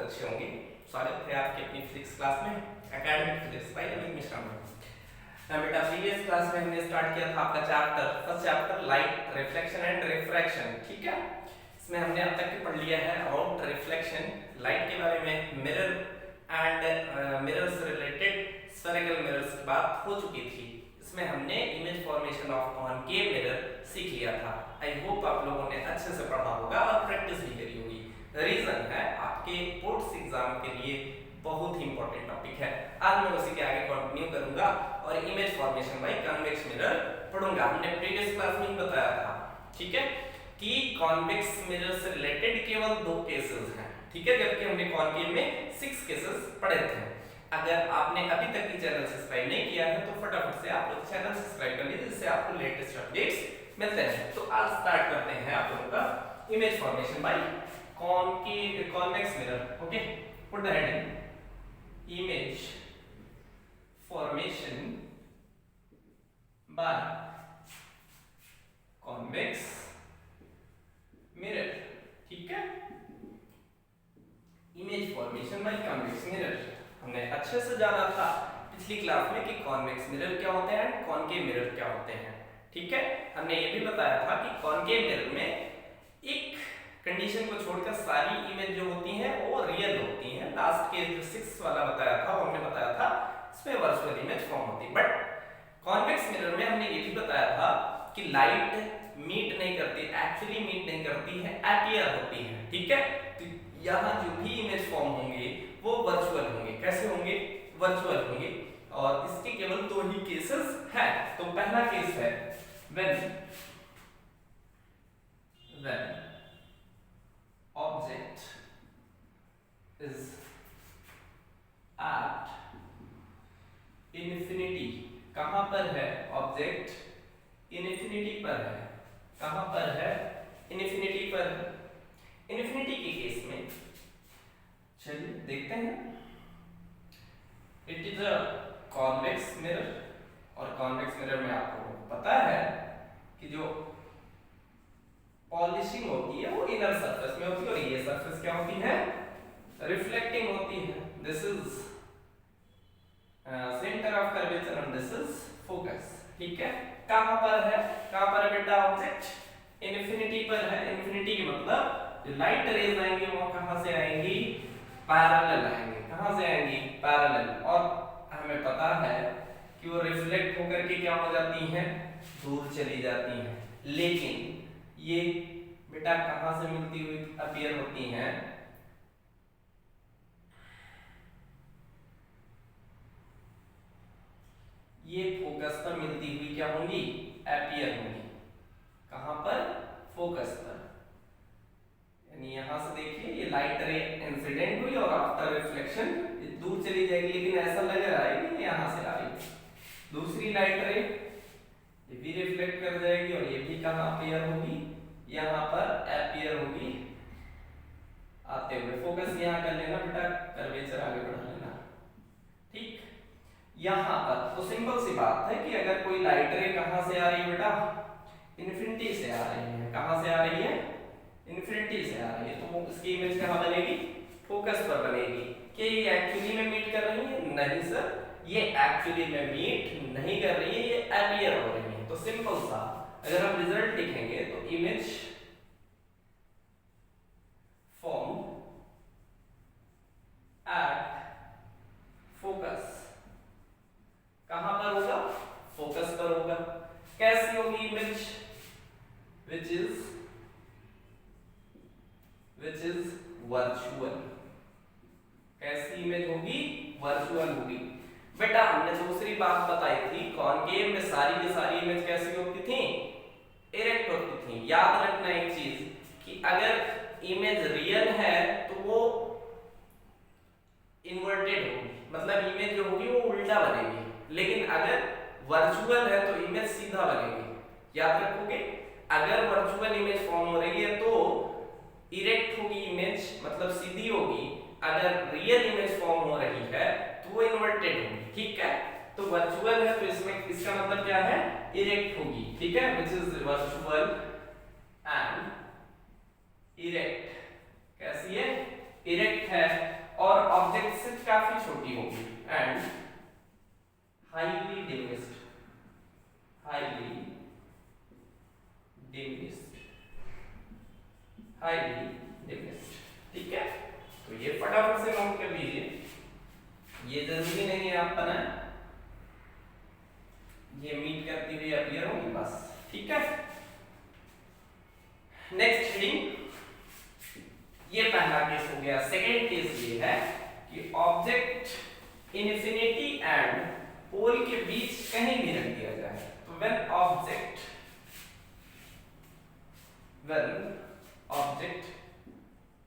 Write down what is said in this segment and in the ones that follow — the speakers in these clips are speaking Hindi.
अच्छे होंगे। स्वागत है आपके अपनी फिजिक्स क्लास में, academic physics bye Amit Mishra में। बेटा प्रीवियस क्लास में हमने स्टार्ट किया था आपका first chapter light reflection and refraction, ठीक है। इसमें हमने अब तक पढ़ लिया है अबाउट रिफ्लेक्शन, लाइट के बारे में, मिरर एंड मिरर से रिलेटेड स्फेरिकल मिरर्स की बात हो चुकी थी। इसमें हमने image formation of concave mirror सीख लिया था। आई होप आप लोगों ने अच्छे से पढ़ा होगा और प्रैक्टिस भी करी होगी। रीजन है आपके बोर्ड्स एग्जाम के लिए बहुत ही इंपॉर्टेंट टॉपिक है। आज मैं उसी के आगे कंटिन्यू करूंगा और image formation by convex mirror पढ़ूंगा। हमने प्रीवियस क्लास में बताया था, ठीक है, कि कॉन्वेक्स मिरर से रिलेटेड केवल 2 केसेस हैं, ठीक है, जबकि हमने कॉनकेव में 6 केसेस पढ़े थे। अगर आपने अभी तक की चैनल सब्सक्राइब नहीं किया है तो फटाफट से आप लोग चैनल सब्सक्राइब कर लीजिए, जिससे आपको लेटेस्ट अपडेट्स मिलते हैं। तो आज स्टार्ट करते हैं आप लोगों का image formation by convex mirror. Okay, put the heading image formation by convex mirror, ठीक है। Image formation by convex mirror हमने अच्छे से जाना था पिछली क्लास में कि कॉन्वेक्स मिरर क्या होते हैं, कॉनकेव मिरर क्या होते हैं, ठीक है। हमने ये भी बताया था कि कॉनकेव मिरर में एक कंडीशन को छोड़कर सारी इमेज जो होती हैं वो रियल होती हैं। लास्ट के जो 6 वाला बताया था वो हमने बताया था इसमें वर्चुअल इमेज फॉर्म होती है। बट कॉन्वेक्स मिरर में हमने ये भी बताया था कि लाइट मीट नहीं करती, एक्चुअली मीट नहीं करती है, अपीयर होती है, ठीक है। तो यहाँ जो भी इमेज फॉर्म होंगे वो वर्चुअल होंगे। कैसे होंगे? वर्चुअल होंगे। और इसके केवल 2 ही केसेस हैं। तो पहला केस है when object is at infinity। कहां पर है ऑब्जेक्ट? इन्फिनिटी पर है। कहां पर है? इन्फिनिटी पर है। इन्फिनिटी के केस में चलिए देखते हैं। It is a convex mirror, और कॉन्वेक्स मिरर में आपको पता है कि जो पॉलिशिंग होती है वो इनर सरफेस में होती है, और ये सरफेस क्या होती है? रिफ्लेक्टिंग होती है। This is centre of curvature and this is focus, ठीक है। कहां पर है? कहां पर है बेटा ऑब्जेक्ट? इन्फिनिटी पर है। इन्फिनिटी के मतलब जो लाइट रेज आएंगी वो कहां से आएंगी? पैरेलल आएंगे। कहां से आएंगी? पैरेलल। और हमें पता है कि वो रिफ्लेक्ट होकर के क्या हो जाती हैं? दूर चली जाती हैं। लेकिन ये बेटा कहां से मिलती हुई अपीयर होती हैं? ये फोकस पर मिलती हुई क्या होंगी? अपीयर होंगी। कहां पर? फोकस पर। यानी यहां से देखिए ये लाइट रे इंसिडेंट हुई और आफ्टर रिफ्लेक्शन दूर चली जाएगी, लेकिन ऐसा लग रहा है कि यहां से आ रही। दूसरी लाइट रे ये भी रिफ्लेक्ट कर जाएगी और ये भी कहां अपीयर होगी? यहां पर अपीयर होगी आते हुए। फोकस यहां कर लेना बेटा, कर्वेचर आगे बढ़ा लेना, ठीक। यहां पर तो सिंपल सी बात है कि अगर कोई लाइट रे कहां से आ रही है बेटा? इन्फिनिटी से आ रही है। कहां से आ रही है? इन्फिनिटी से आ रही है। तो इसकी इमेज कहां बनेगी? फोकस पर बनेगी। क्या ये एक्चुअली में मीट कर रही है? नहीं सर, ये एक्चुअली में मीट नहीं कर रही है, ये अपीयर हो रही है। तो सिंपल सा अगर हम रिजल्ट लिखेंगे तो इमेज फॉर्म एट फोकस कहां पर होगा? फोकस पर होगा। कैसी होगी इमेज? which is virtual. कैसी इमेज होगी? वर्चुअल होगी। बेटा हमने दूसरी बात बताई थी, कॉनकेव में सारी की सारी इमेज कैसी होती थी? इरेक्ट होती थी। याद रखना एक चीज कि अगर इमेज रियल है तो वो इन्वर्टेड होगी, मतलब इमेज जो होगी वो उल्टा बनेगी। लेकिन अगर वर्चुअल है तो इमेज सीधा बनेगी। याद रखोगे, अगर वर्चुअल इमेज फॉर्म हो रही है तो इरेक्ट होगी इमेज, मतलब सीधी होगी। अगर रियल इमेज फॉर्म हो रही है तो वो इन्वर्टेड होगी, ठीक है। तो वर्चुअल है तो इसमें इसका मतलब क्या है? इरेक्ट होगी, ठीक है, which is virtual and erect. कैसी है? इरेक्ट है। और ऑब्जेक्ट से काफी छोटी होगी and highly diminished, highly diminished, highly diminished. ठीक है, तो ये फटाफट से नोट कर लीजिए, ये जरूरी नहीं है आप बनाएं, ये मीट करती हुई अपीयर होगी बस। ठीक है, नेक्स्ट हेडिंग, ये पहला केस हो गया। सेकेंड केस ये है कि ऑब्जेक्ट इनफिनिटी एंड पोल के बीच कहीं भी रख दिया जाए। तो when object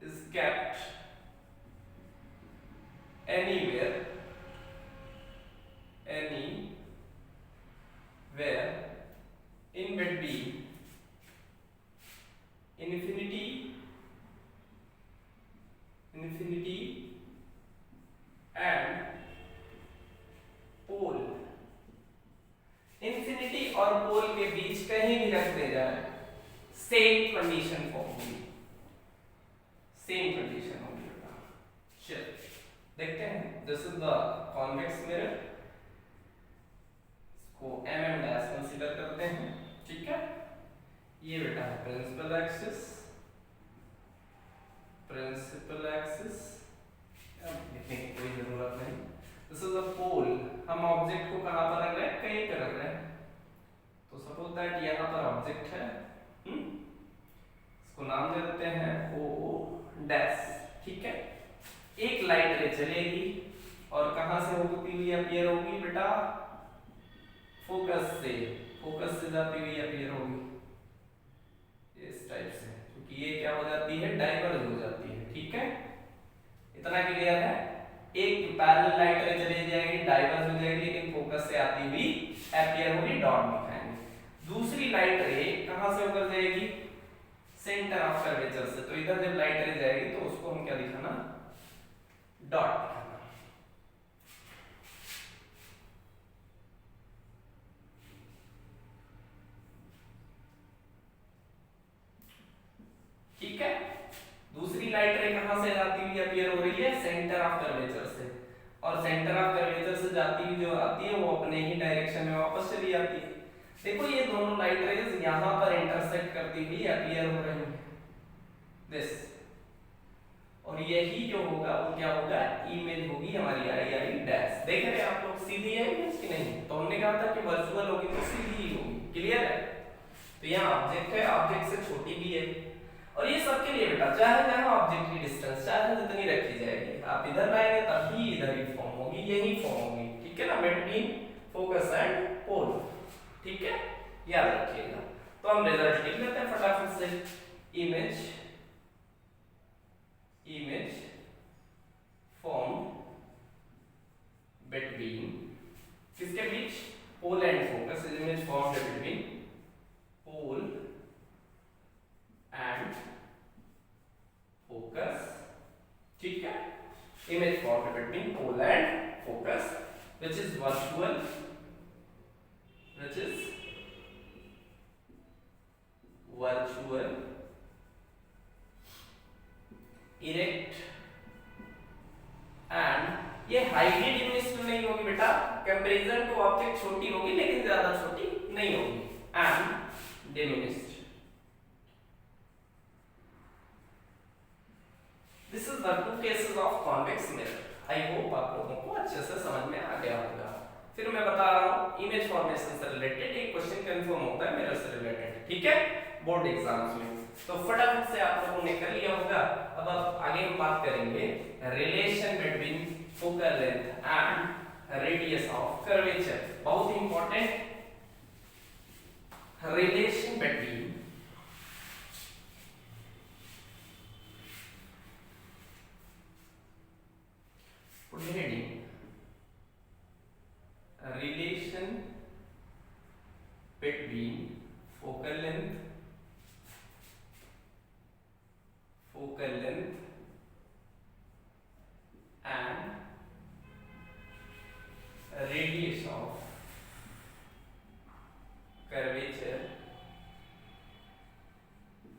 is kept anywhere in between infinity and pole, infinity और पोल के बीच कहीं भी रख दे जाए, सेम कंडीशन फॉर्म होगी, सेम कंडीशन होगी। चलिए देखते हैं, this is the convex mirror, इसको mm डैश कंसीडर करते हैं। ठीक है, ये बेटा है प्रिंसिपल एक्सिस, लिखने की कोई जरूरत नहीं। दिस इज अ पोल, हम ऑब्जेक्ट को कहां पर रख रहे हैं, कहीं पे रख रहे हैं। तो सपोज दैट यहां पर ऑब्जेक्ट है, इसको नाम दे देते हैं ओ डैश। ठीक है, एक लाइट रे चलेगी और कहां से होती हुई अपीयर होगी बेटा, फोकस से जाती हुई अपीयर होगी इस टाइप से, क्योंकि ये क्या हो जाती है, डाइवर्ज हो जाती है। ठीक है, इतना क्लियर है। एक पैरेलल लाइट रे चली जाएगी, डाइवर्ज हो जाएगी, लेकिन फोकस से आती हुई अपीयर होगी, डॉट दिखाएंगे। दूसरी लाइट रे कहां से होकर जाएगी, सेंटर ऑफ कर्वेचर से। तो इधर जब लाइट रे जाएगी तो उसको हम क्या दिखाना, डॉट दिखाना। ठीक है, दूसरी लाइट रे कहां से जाती हुई अपीयर हो रही है, सेंटर ऑफ कर्वेचर से, और सेंटर ऑफ कर्वेचर से जाती हुई जो आती है वो अपने ही डायरेक्शन में वापस चली आती है। देखो ये दोनों लाइट रेज यहां पर इंटरसेक्ट करती हुई अपीयर हो रही है, दिस, और यही जो होगा वो क्या होगा, इमेज होगी हमारी आई डैश। देख रहे हैं आप लोग, सीधी है इमेज की नहीं, तो हमने कहा था कि वर्चुअल होगी तो सीधी ही होगी। क्लियर है, तो यहाँ ऑब्जेक्ट है, ऑब्जेक्ट से छोटी भी है, और ये सबके लिए बेटा चाहे जहां ऑब्जेक्ट की डिस्टेंस चाहे जितनी रखी जाएगी, आप इधर लाएंगे तभी इधर ही फॉर्म होगी, यही फॉर्म होगी। ठीक है ना, बिटवीन फोकस एंड पोल। ठीक है, याद रखिएगा। तो हम रिजल्ट लिख लेते हैं फटाफट से, इमेज फॉर्म बिटवीन, किसके बीच, pole and focus, image form between pole and focus. ठीक है, image form between pole and focus which is virtual, erect and ये हाईली डिमिनिश्ड नहीं होगी बेटा, कंपैरिजन टू ऑब्जेक्ट छोटी होगी लेकिन ज्यादा छोटी नहीं होगी, and diminished. This is the two cases of convex mirror. I hope आप लोगों को अच्छे से समझ में आ गया होगा। फिर मैं बता रहा हूँ इमेज फॉर्मेशन से रिलेटेड एक क्वेश्चन कंफर्म होता है मिरर से रिलेटेड। ठीक है, बोर्ड एग्जाम्स में, तो फटाफट से आप लोगों ने कर लिया होगा। अब आगे हम बात करेंगे relation between focal length and radius of curvature. बहुत important, relation between heading relation between focal length and radius of curvature,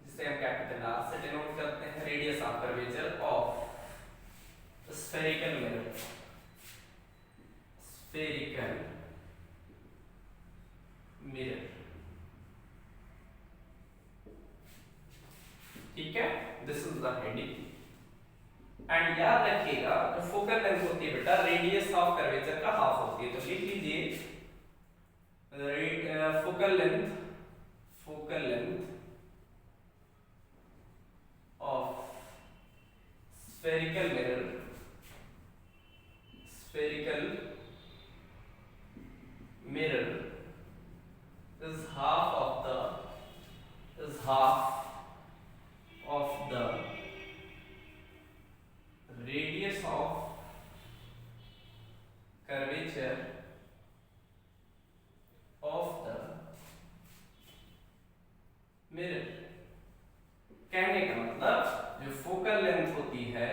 जिसे हम कैपिटल आर से डिनोट करते हैं, रेडियस ऑफ कर्वेचर ऑफ ठीक है, this is the heading. And याद रखिएगा जो फोकल लेंथ होती है बेटा रेडियस ऑफ कर्वेचर का हाफ होती है, तो लिख लीजिए focal length of spherical mirror is half of the radius of curvature of the mirror। कहने का मतलब जो फोकल लेंथ होती है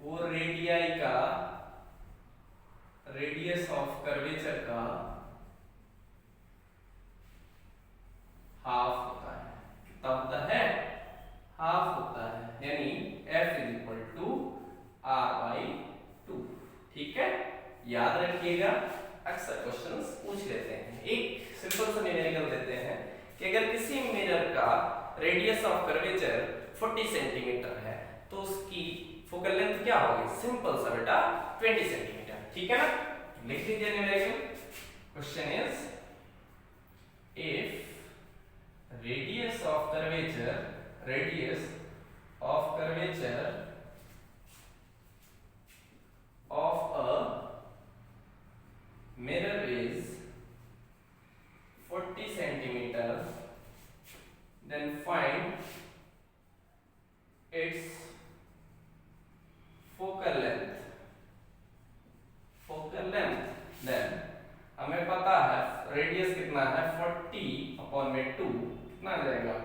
वो रेडियाई का रेडियस ऑफ कर्वेचर का हाफ होता है। कितना होता है? हाफ होता है, यानी f is equal to r/2। ठीक है, याद रखिएगा, अक्सर क्वेश्चंस पूछ लेते हैं। एक सिंपल सा न्यूमेरिकल देते हैं कि अगर किसी मिरर का रेडियस ऑफ कर्वेचर 40 सेंटीमीटर है तो उसकी फोकल लेंथ क्या होगी? सिंपल सा बेटा 20 सेंटीमीटर। ठीक है ना, लिख लीजिए numerical. Question is if radius of curvature of a mirror is 40 centimeter, then find its focal length। then हमें पता है रेडियस कितना है 40/2, कितना आ जाएगा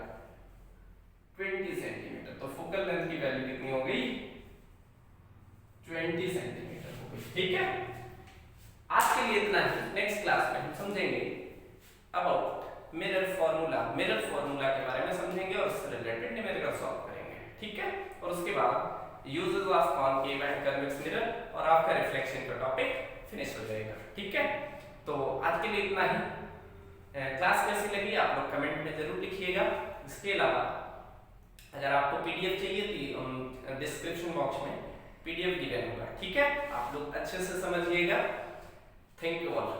20 सेंटीमीटर। तो फोकल लेंथ की वैल्यू कितनी हो गई? 20 सेंटीमीटर हो गई। ठीक है, आज के लिए इतना ही। नेक्स्ट क्लास में हम समझेंगे अबाउट मिरर फॉर्मूला के बारे में समझेंगे और उससे रिलेटेड न्यूमेरिकल सॉल्व करेंगे। ठीक है, और उसके बाद uses of concave and convex mirror और आपका रिफ्लेक्शन का टॉपिक फिनिश हो जाएगा। ठीक है, तो आज के लिए इतना ही। क्लास कैसी लगी आप लोग कमेंट में जरूर लिखिएगा। इसके अलावा अगर आपको पीडीएफ चाहिए तो डिस्क्रिप्शन बॉक्स में पीडीएफ गिवन होगा। ठीक है, आप लोग अच्छे से समझिएगा। Thank you all.